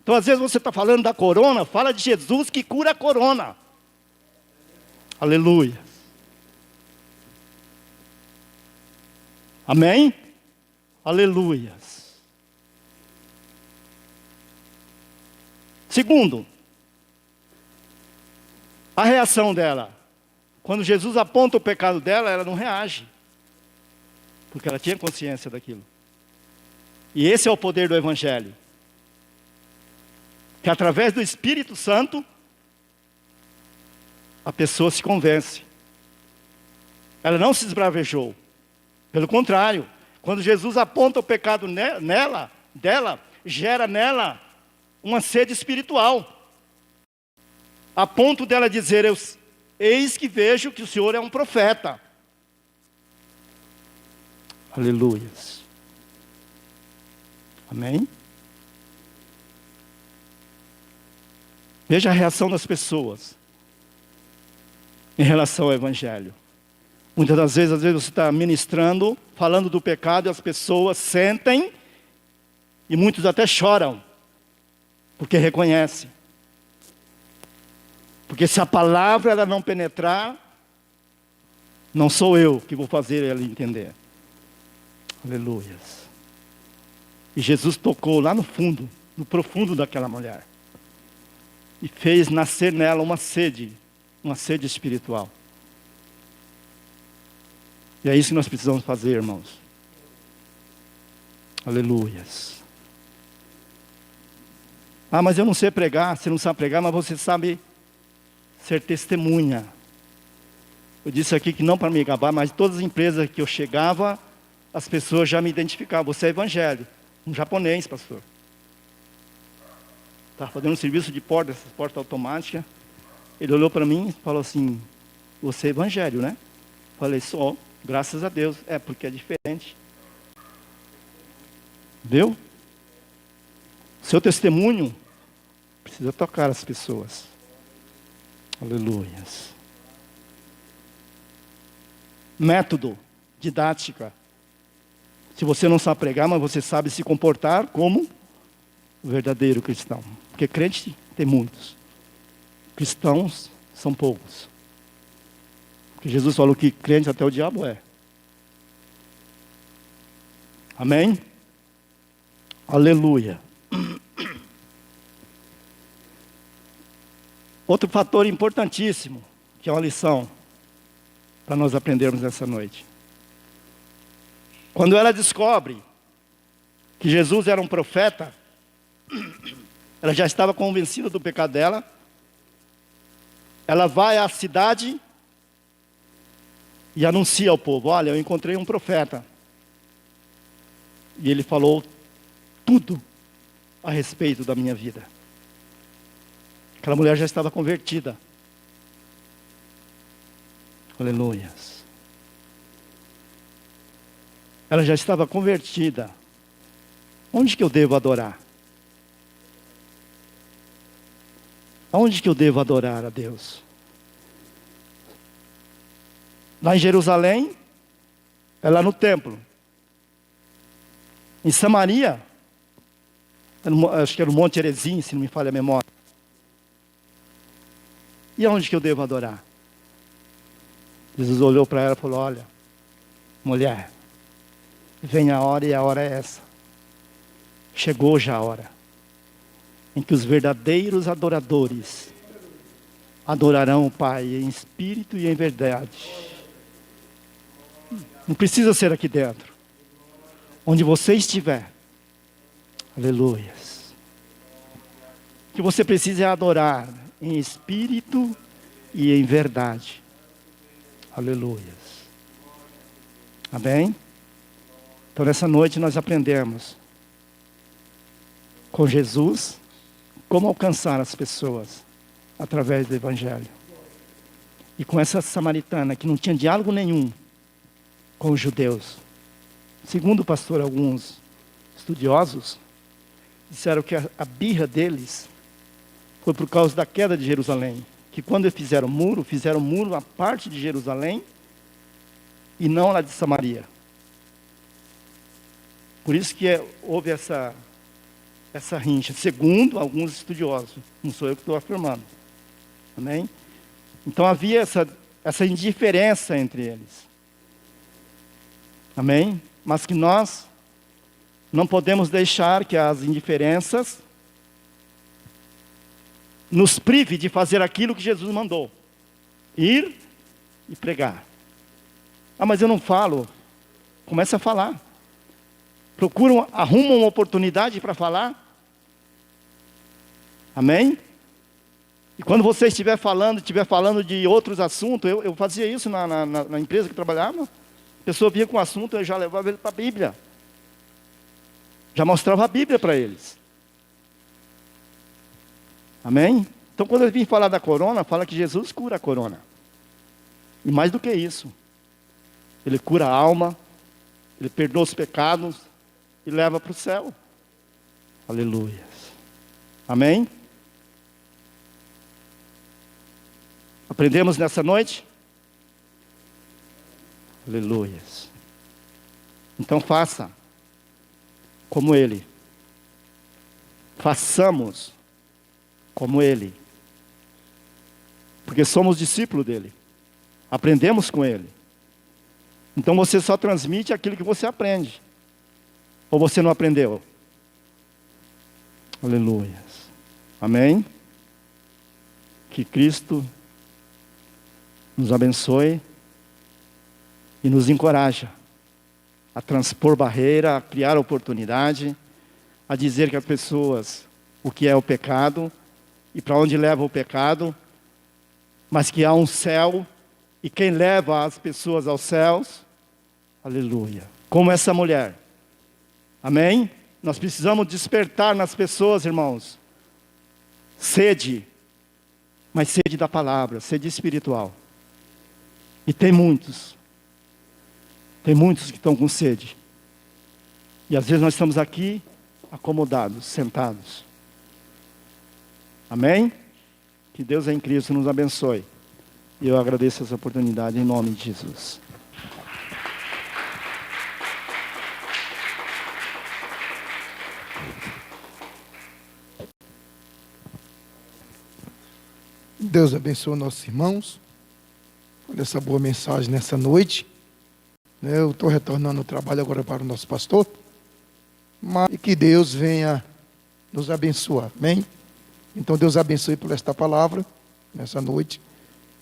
Então às vezes você está falando da corona, fala de Jesus que cura a corona. Aleluia. Amém? Aleluias. Segundo, a reação dela. Quando Jesus aponta o pecado dela, ela não reage. Porque ela tinha consciência daquilo. E esse é o poder do Evangelho. Que através do Espírito Santo, a pessoa se convence. Ela não se esbravejou. Pelo contrário, quando Jesus aponta o pecado dela, gera nela uma sede espiritual. A ponto dela dizer: eis que vejo que o Senhor é um profeta. Aleluias. Amém? Veja a reação das pessoas em relação ao Evangelho. Muitas das vezes, às vezes você está ministrando, falando do pecado, e as pessoas sentem, e muitos até choram, porque reconhecem. Porque se a palavra ela não penetrar, não sou eu que vou fazer ela entender. Aleluias. E Jesus tocou lá no fundo, no profundo daquela mulher. E fez nascer nela uma sede espiritual. E é isso que nós precisamos fazer, irmãos. Aleluias. Ah, mas eu não sei pregar. Você não sabe pregar, mas você sabe ser testemunha. Eu disse aqui que não para me gabar, mas todas as empresas que eu chegava, as pessoas já me identificavam. Você é evangelho. Um japonês, pastor. Estava fazendo um serviço de porta, essas portas automáticas. Ele olhou para mim e falou assim: você é evangelho, né? Falei: sou. Graças a Deus. É, porque é diferente. Viu? Seu testemunho precisa tocar as pessoas. Aleluias. Método, didática. Se você não sabe pregar, mas você sabe se comportar como o verdadeiro cristão. Porque crente tem muitos. Cristãos são poucos. Porque Jesus falou que crente até o diabo é. Amém? Aleluia. Outro fator importantíssimo, que é uma lição para nós aprendermos nessa noite. Quando ela descobre que Jesus era um profeta, ela já estava convencida do pecado dela. Ela vai à cidade e anuncia ao povo: olha, eu encontrei um profeta. E ele falou tudo a respeito da minha vida. Aquela mulher já estava convertida. Aleluias. ela já estava convertida. Onde que eu devo adorar? Aonde que eu devo adorar a Deus? Lá em Jerusalém, é lá no templo. Em Samaria, acho que era o Monte Herezim, se não me falha a memória. E aonde que eu devo adorar? Jesus olhou para ela e falou: olha, mulher, vem a hora e a hora é essa. Chegou já a hora em que os verdadeiros adoradores adorarão o Pai em espírito e em verdade. Não precisa ser aqui dentro. Onde você estiver. Aleluias. O que você precisa é adorar em espírito e em verdade. Aleluias. Amém? Então nessa noite nós aprendemos com Jesus como alcançar as pessoas através do Evangelho. E com essa samaritana que não tinha diálogo nenhum com os judeus. Segundo o pastor, alguns estudiosos disseram que a birra deles foi por causa da queda de Jerusalém. Que quando fizeram muro a parte de Jerusalém e não lá de Samaria. Por isso que houve essa rincha, segundo alguns estudiosos. Não sou eu que estou afirmando. Amém? Então havia essa indiferença entre eles. Amém? Mas que nós não podemos deixar que as indiferenças nos prive de fazer aquilo que Jesus mandou. Ir e pregar. Ah, mas eu não falo. Comece a falar. Arruma uma oportunidade para falar. Amém? E quando você estiver falando de outros assuntos, eu fazia isso na empresa que trabalhava. A pessoa vinha com um assunto, eu já levava ele para a Bíblia. Já mostrava a Bíblia para eles. Amém? Então quando eu vim falar da corona, fala que Jesus cura a corona. E mais do que isso. Ele cura a alma, Ele perdoa os pecados e leva para o céu. Aleluia. Amém? Aprendemos nessa noite? Aleluia. Então faça como Ele. Façamos como Ele. Porque somos discípulos dEle. Aprendemos com Ele. Então você só transmite aquilo que você aprende. Ou você não aprendeu? Aleluia. Amém? Que Cristo nos abençoe e nos encoraja a transpor barreira, a criar oportunidade, a dizer que as pessoas o que é o pecado e para onde leva o pecado, mas que há um céu e quem leva as pessoas aos céus, aleluia, como essa mulher. Amém? Nós precisamos despertar nas pessoas, irmãos, sede, mas sede da palavra, sede espiritual. E tem muitos que estão com sede. E às vezes nós estamos aqui acomodados, sentados. Amém? Que Deus em Cristo nos abençoe. E eu agradeço essa oportunidade em nome de Jesus. Deus abençoe nossos irmãos por essa boa mensagem nessa noite. Eu estou retornando o trabalho agora para o nosso pastor. E que Deus venha nos abençoar. Amém? Então Deus abençoe por esta palavra nessa noite.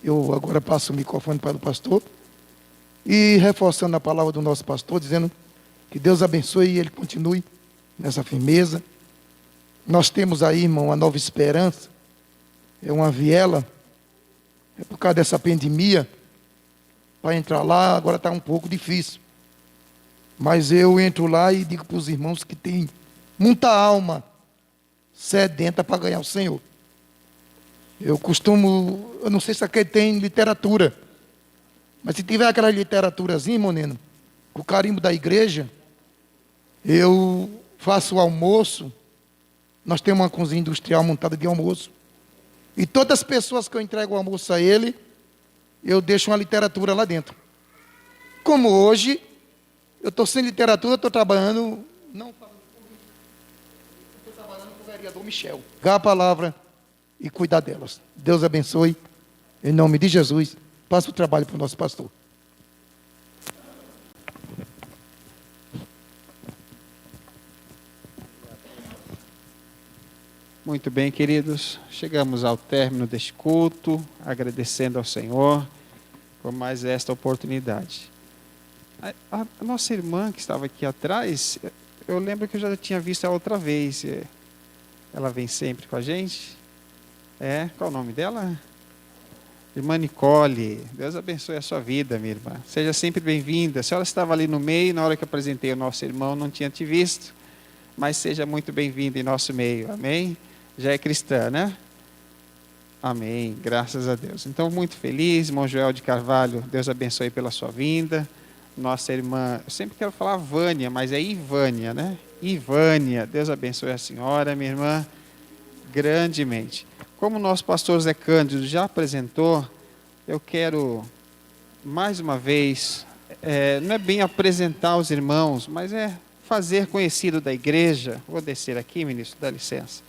Eu agora passo o microfone para o pastor. E reforçando a palavra do nosso pastor, dizendo que Deus abençoe e ele continue nessa firmeza. Nós temos aí, irmão, a nova esperança. É uma viela. É por causa dessa pandemia. Para entrar lá, agora está um pouco difícil. Mas eu entro lá e digo para os irmãos que tem muita alma sedenta para ganhar o Senhor. Eu não sei se aqui tem literatura. Mas se tiver aquela literaturazinha, Moneno, com o carimbo da igreja, eu faço o almoço. Nós temos uma cozinha industrial montada de almoço. E todas as pessoas que eu entrego o almoço a ele, eu deixo uma literatura lá dentro. Como hoje, eu estou sem literatura, estou trabalhando, não falando comigo, estou trabalhando com o vereador Michel. Pegar a palavra e cuidar delas. Deus abençoe. Em nome de Jesus, passa o trabalho para o nosso pastor. Muito bem, queridos. Chegamos ao término deste culto, agradecendo ao Senhor por mais esta oportunidade. A nossa irmã que estava aqui atrás, eu lembro que eu já tinha visto ela outra vez. Ela vem sempre com a gente. Qual o nome dela? Irmã Nicole. Deus abençoe a sua vida, minha irmã. Seja sempre bem-vinda. A senhora estava ali no meio, na hora que eu apresentei o nosso irmão, não tinha te visto, mas seja muito bem-vinda em nosso meio. Amém? Já é cristã, né? Amém. Graças a Deus. Então, muito feliz, irmão Joel de Carvalho. Deus abençoe pela sua vinda. Nossa irmã, eu sempre quero falar Vânia, mas é Ivânia, né? Ivânia. Deus abençoe a senhora, minha irmã, grandemente. Como o nosso pastor Zé Cândido já apresentou, eu quero, mais uma vez, não é bem apresentar os irmãos, mas é fazer conhecido da igreja. Vou descer aqui, ministro, dá licença.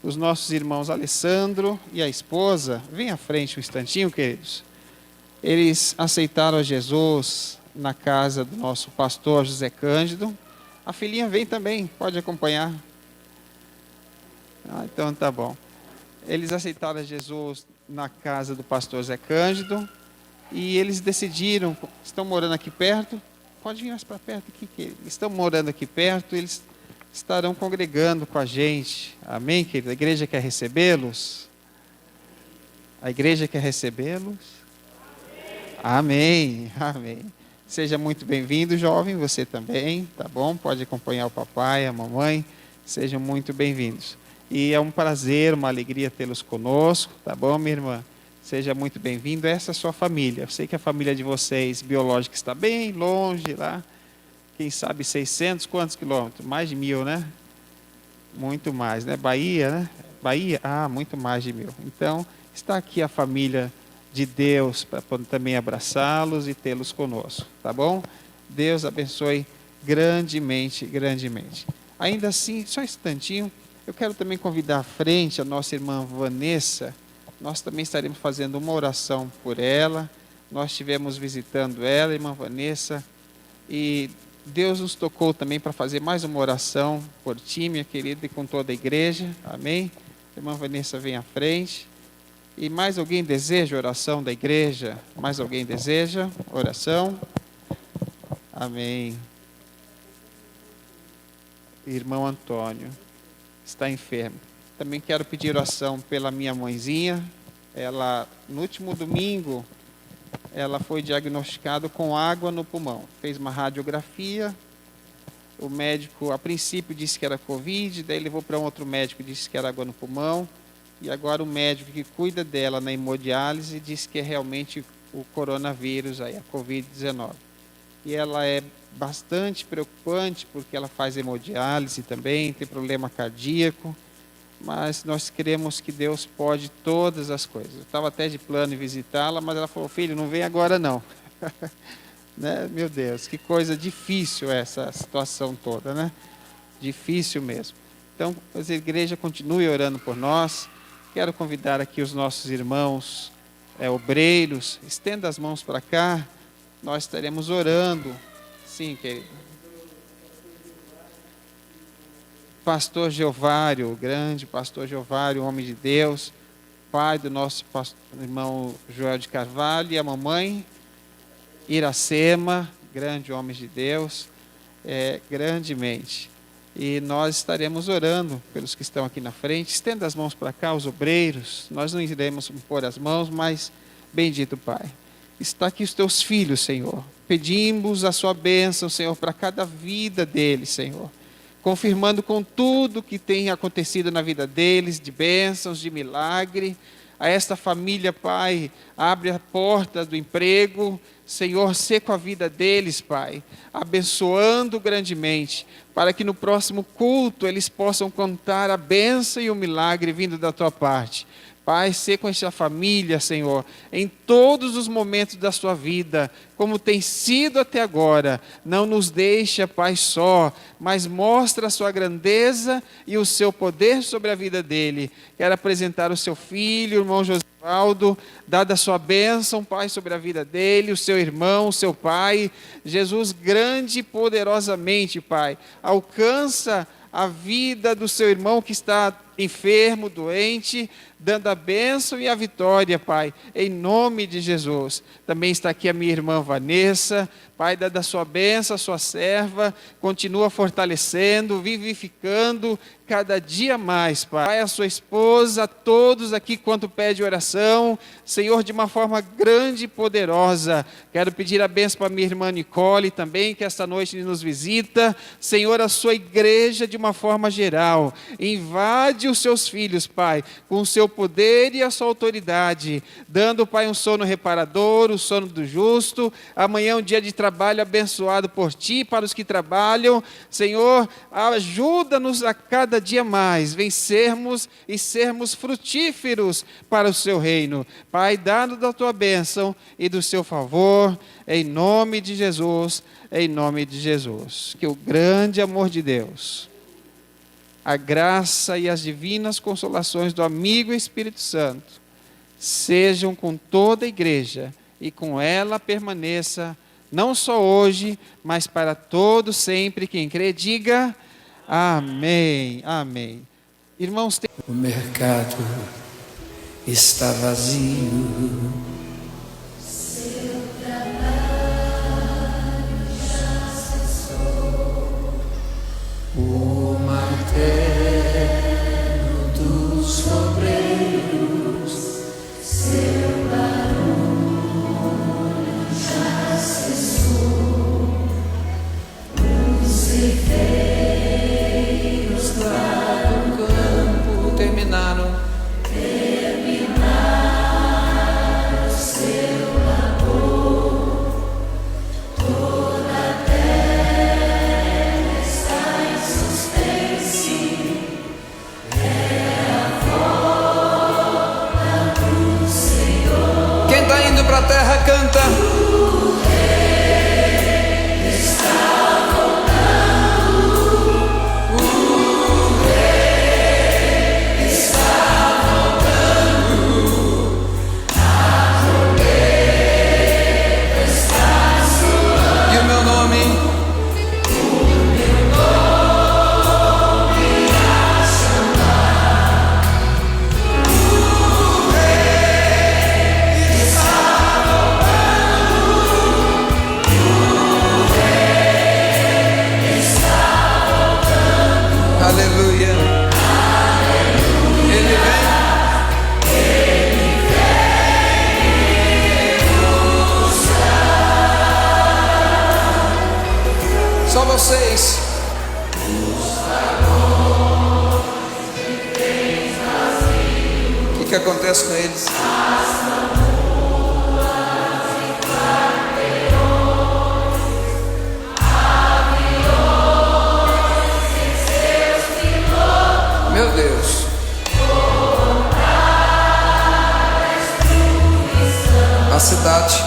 Os nossos irmãos Alessandro e a esposa, vem à frente um instantinho, queridos. Eles aceitaram a Jesus na casa do nosso pastor José Cândido. A filhinha vem também, pode acompanhar. Então tá bom. Eles aceitaram a Jesus na casa do pastor Zé Cândido e eles decidiram, estão morando aqui perto, pode vir mais para perto aqui, querido. Estão morando aqui perto, eles estarão congregando com a gente. Amém, querido? A igreja quer recebê-los? A igreja quer recebê-los? Amém, amém. Seja muito bem-vindo, jovem, você também, tá bom? Pode acompanhar o papai, a mamãe, sejam muito bem-vindos. E é um prazer, uma alegria tê-los conosco, tá bom, minha irmã? Seja muito bem-vindo, essa é a sua família. Eu sei que a família de vocês, biológica, está bem longe lá, quem sabe 600, quantos quilômetros? Mais de 1000, né? Muito mais, né? Bahia, né? Bahia? Muito mais de 1000. Então, está aqui a família de Deus para também abraçá-los e tê-los conosco, tá bom? Deus abençoe grandemente, grandemente. Ainda assim, só um instantinho, eu quero também convidar à frente a nossa irmã Vanessa. Nós também estaremos fazendo uma oração por ela. Nós estivemos visitando ela, irmã Vanessa, e Deus nos tocou também para fazer mais uma oração por ti, minha querida, e com toda a igreja. Amém? Irmã Vanessa, vem à frente. E mais alguém deseja oração da igreja? Mais alguém deseja oração? Amém. Irmão Antônio está enfermo. Também quero pedir oração pela minha mãezinha. Ela, no último domingo, ela foi diagnosticada com água no pulmão. Fez uma radiografia. O médico, a princípio, disse que era Covid. Daí levou para um outro médico, disse que era água no pulmão. E agora o médico que cuida dela na hemodiálise disse que é realmente o coronavírus, aí, a Covid-19. E ela é bastante preocupante, porque ela faz hemodiálise também, tem problema cardíaco, mas nós cremos que Deus pode todas as coisas. Eu estava até de plano em visitá-la, mas ela falou, filho, não vem agora não. Né? Meu Deus, que coisa difícil essa situação toda, né? Difícil mesmo. Então, a igreja continue orando por nós. Quero convidar aqui os nossos irmãos obreiros, estenda as mãos para cá, nós estaremos orando. Sim, querido. Pastor Geovário, o grande pastor Geovário, homem de Deus, pai do nosso irmão Joel de Carvalho, e a mamãe Iracema, grande homem de Deus, grandemente. E nós estaremos orando pelos que estão aqui na frente. Estenda as mãos para cá, os obreiros. Nós não iremos pôr as mãos, mas, bendito Pai, está aqui os teus filhos, Senhor. Pedimos a sua bênção, Senhor, para cada vida deles, Senhor. Confirmando com tudo que tem acontecido na vida deles, de bênçãos, de milagre. a esta família, Pai, abre a porta do emprego, Senhor, sê com a vida deles, Pai, abençoando grandemente, para que no próximo culto eles possam contar a bênção e o milagre vindo da Tua parte. Pai, sê com esta família, Senhor, em todos os momentos da sua vida, como tem sido até agora. Não nos deixa, Pai, só, mas mostra a sua grandeza e o seu poder sobre a vida dele. Quero apresentar o seu filho, o irmão Josivaldo, dada a sua bênção, Pai, sobre a vida dele, o seu irmão, o seu pai. Jesus, grande e poderosamente, Pai, alcança a vida do seu irmão que está enfermo, doente, dando a bênção e a vitória, Pai, em nome de Jesus. Também está aqui a minha irmã Vanessa, Pai, dá a sua bênção, a sua serva, continua fortalecendo, vivificando cada dia mais, Pai, a sua esposa, a todos aqui quanto pede oração, Senhor, de uma forma grande e poderosa. Quero pedir a bênção para minha irmã Nicole também, que esta noite nos visita. Senhor, a sua igreja de uma forma geral, invade os seus filhos, Pai, com o seu poder e a sua autoridade, dando, Pai, um sono reparador, o sono do justo. Amanhã é um dia de trabalho abençoado por Ti, para os que trabalham. Senhor, ajuda-nos a cada dia mais vencermos e sermos frutíferos para o Seu reino. Pai, dá-nos da Tua bênção e do Seu favor, em nome de Jesus, em nome de Jesus. Que o grande amor de Deus, a graça e as divinas consolações do amigo Espírito Santo sejam com toda a igreja e com ela permaneça, não só hoje, mas para todo sempre. Quem crê, diga amém, amém. Irmãos, o mercado está vazio. Seu trabalho já cessou. O martelo dos obreiros, seu barulho já cessou. Os rifeiros lá do campo terminaram seu labor. Toda a terra está em suspense. É a volta do Senhor. Quem está indo para a terra canta. O Rei está voltando. O Rei está voltando. A trombeta está soando. E o meu nome? Aleluia. Ele vem. Só vocês. O que acontece com eles? Meu Deus. A cidade